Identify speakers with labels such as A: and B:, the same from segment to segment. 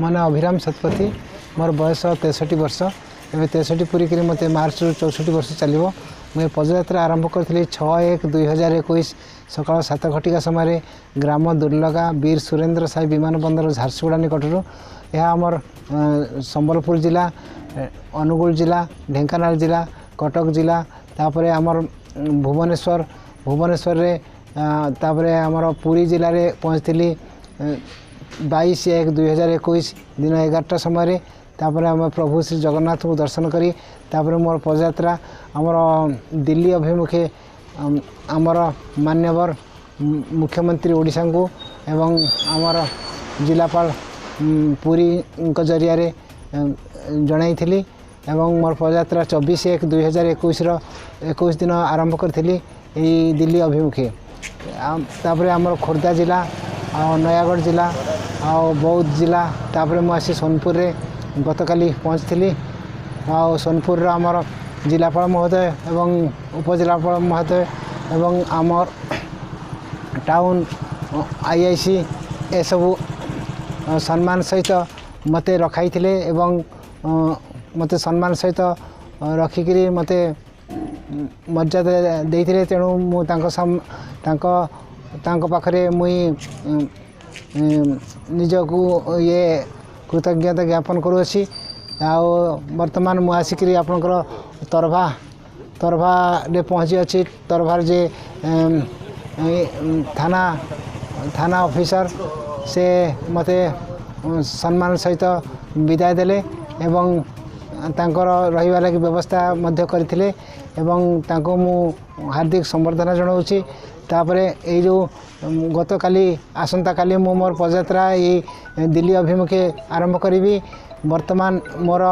A: ମୋ ନାଁ अभिराम शतपथी मोर बयस 63 वर्ष एवं 63 पूरी करी मत मार्च 64 वर्ष चलो मुझे पदयात्रा आरंभ करी 6/1/2021 सकाल 7 घटिका समय ग्राम दुर्लगा वीर सुरेंद्र साई विमान बंदर झारसुगुड़ा निकटू यह आमर संबलपुर जिला अनुगुल जिला ढेंकानाल जिला कटक जिला तापर आमर भुवनेश्वर रे तापर आमर पुरी जिले में पहुँचली 22/1/2021 दिन 11टा समय तापर आम प्रभु श्री जगन्नाथ को दर्शन करी तापर मोर पदयात्रा आमर दिल्ली अभिमुखे आमर मान्यवर मुख्यमंत्री ओडिशा को एवं आमर जिलापाल पुरी जरिया जनाई एवं मोर पदयात्रा 24/1/2021 दिन आरंभ करी दिल्ली अभिमुखे तापर आमर खोर्धा जिला नयागढ़ जिला बौद्ध जिला तापर मुझे सोनपुर रे गतकाली पहुँचली सोनपुर आमर जिलापाल महोदय एवं उपजिलापाल महोदय एवं आमर टाउन IIC ए सबू सम्मान सहित मते रखाई एवं मते सम्मान सहित रखिकी मते मर्यादा देते तेणु मुझे पाखरे मुई निजको ये कृतज्ञता ज्ञापन करुँची वर्तमान मु आसिक आपणकर तरभा रे पहुँची अच्छी तरभार जे थाना ऑफिसर से मते सम्मान सहित विदाय देले एवं तांकर रहिबा लागि व्यवस्था मध्य करथिले एवं तांको मु हार्दिक संबर्धना जनाऊँगी तापरे ये जो गतकाली आसंता काली मु मोर पदयात्रा ये दिल्ली अभिमुखे आरंभ करी वर्तमान मोर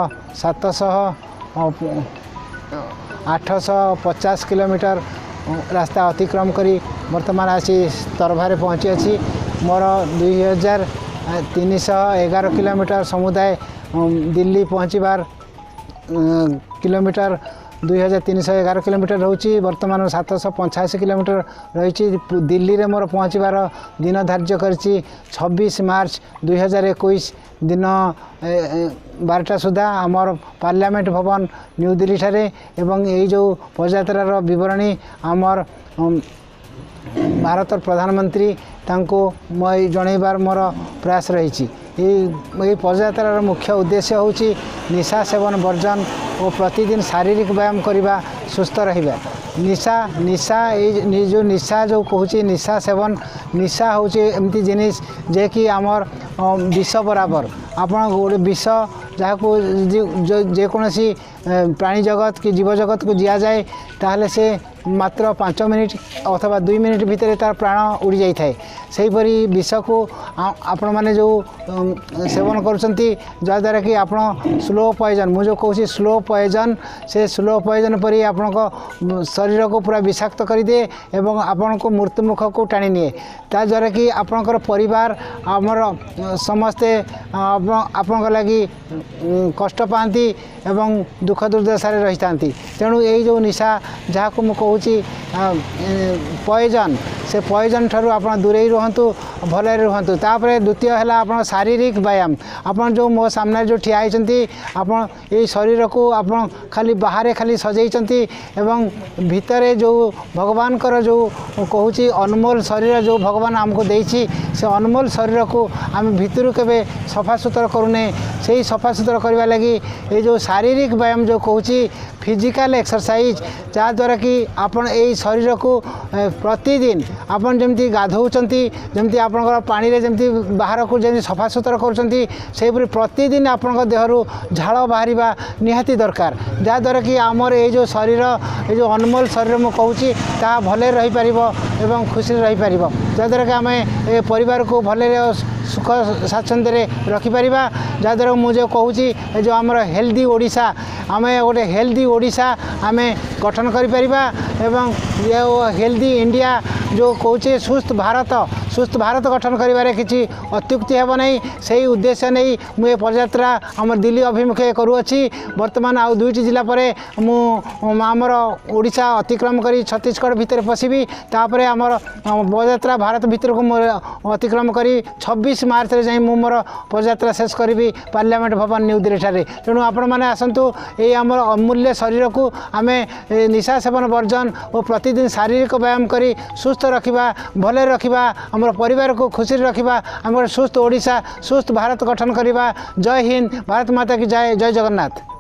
A: 850 किलोमीटर रास्ता अतिक्रम करी वर्तमान आसी तरभारे पहुँची अच्छी मोर 2311 किलोमीटर समुदाय दिल्ली पहुँचबार किलोमीटर 2311 किलोमीटर रोची वर्तमान 785 किलोमीटर रही दिल्ली रे मोर पहुँचबार दिन धार्य करी 26 मार्च 2021 दिन 12टा सुधा आमर पार्लियामेंट भवन न्यू दिल्ली ठारे एवं यही जो पदयात्रार विवरणी आमर भारत प्रधानमंत्री तांको मैं जनइबार मोर प्रयास रही पदयात्रार मुख्य उद्देश्य होची निशा सेवन वर्जन और प्रतिदिन शारीरिक व्यायाम करने सुस्थ रहिबा निशा जो निशा जो कहूँ निशा सेवन निशा हूँ एमती जिनिस जे कि आमर विष बराबर आपण गोटे विष जहाँ को जेकोसी प्राणी जगत कि जीव जगत को दिया जाए ताहले से मात्र 5 मिनिट अथवा 2 मिनिट भितर तार प्राण उड़ी जाए सेहीपरि विष को आपण मैंने जो सेवन करुँच जद्वारा कि आप स्लो पॉइजन मुझे कहूँ स्लो पॉइजन से स्लो पॉइजन परी आपण शरीर को पूरा विषाक्त करदे एवं आपण को मृत्युमुख को टाणी निए ता द्वारा कि आपणकर परिवार आमर समस्ते आपण लगी कष्ट पाती एवं दुख दुर्दशा रही था तेणु यही जो निशा जहाँ को मुझे पॉइजन से पॉइजन ठारू आप दूरे रुहतु भल रुहतु तापर द्वितीय है आप शारीरिक व्यायाम आपन जो मो सामने जो ठिया होती आप शरीर को आप खाली बाहर खाली सजाई एवं भितरे जो भगवान कर जो कहूँ अनमोल शरीर जो भगवान आमको देछि से अनमोल शरीर को आम भितर के सफा सुतर करूने से सफा सुतर करने लगी ये जो शारीरिक व्यायाम जो कहूँ फिजिकल एक्सरसाइज जहाँद्वारा कि आपण यही शरीर को प्रतिदिन आपन जमती गाधौचंती जमती आपनकर पानी रे जमती बाहर को जमती सफा सुतर करूचंती सेपरि प्रतिदिन आपनकर देहरु झाଳ बाहरिबा निहाती दरकार जहाँद्वारा कि आमर ये जो शरीर ये जो अनमोल शरीर मु कहूँ ता भले रही पारिबो एवं खुशी रही पारिबो जहाँद्वारा कि आम ए परिवार को भले सुख स्वाच्छंद्य रखिपर जहाँद्वारा मुझे कहूँ जो आमर हेल्दी ओडिशा आम गोटे हेल्दी ओडिशा आम गठन करिपरिबा एवं ये हेल्दी इंडिया जो कहूँ सुस्थ भारत सुस्थ भारत गठन करिबारे किछि अत्युक्ति हेब नहीं सही उद्देश्य नहीं मुझे पदयात्रा आम दिल्ली अभिमुखे करुअछि वर्तमान आउ 2टी जिला पर आमर ओडिशा अतिक्रम करी छत्तीसगढ़ भितर पशिबी तापर आमर पदयात्रा भारत भीतर को अतिक्रम करी 26 मार्च रे जाई मोर पदयात्रा शेष करी पार्लियामेंट भवन न्यू दिल्ली ठारे तेणु आपण मैंने आसतु ये आमर अमूल्य शरीर को आम निशा सेवन वर्जन और प्रतिदिन शारीरिक व्यायाम करी सुस्थ रखा भले रखा आम परिवार को खुशी रखा आम सुस्थ ओडिशा सुस्थ भारत गठन करवा। जय हिंद, भारत माता की जय, जय जगन्नाथ।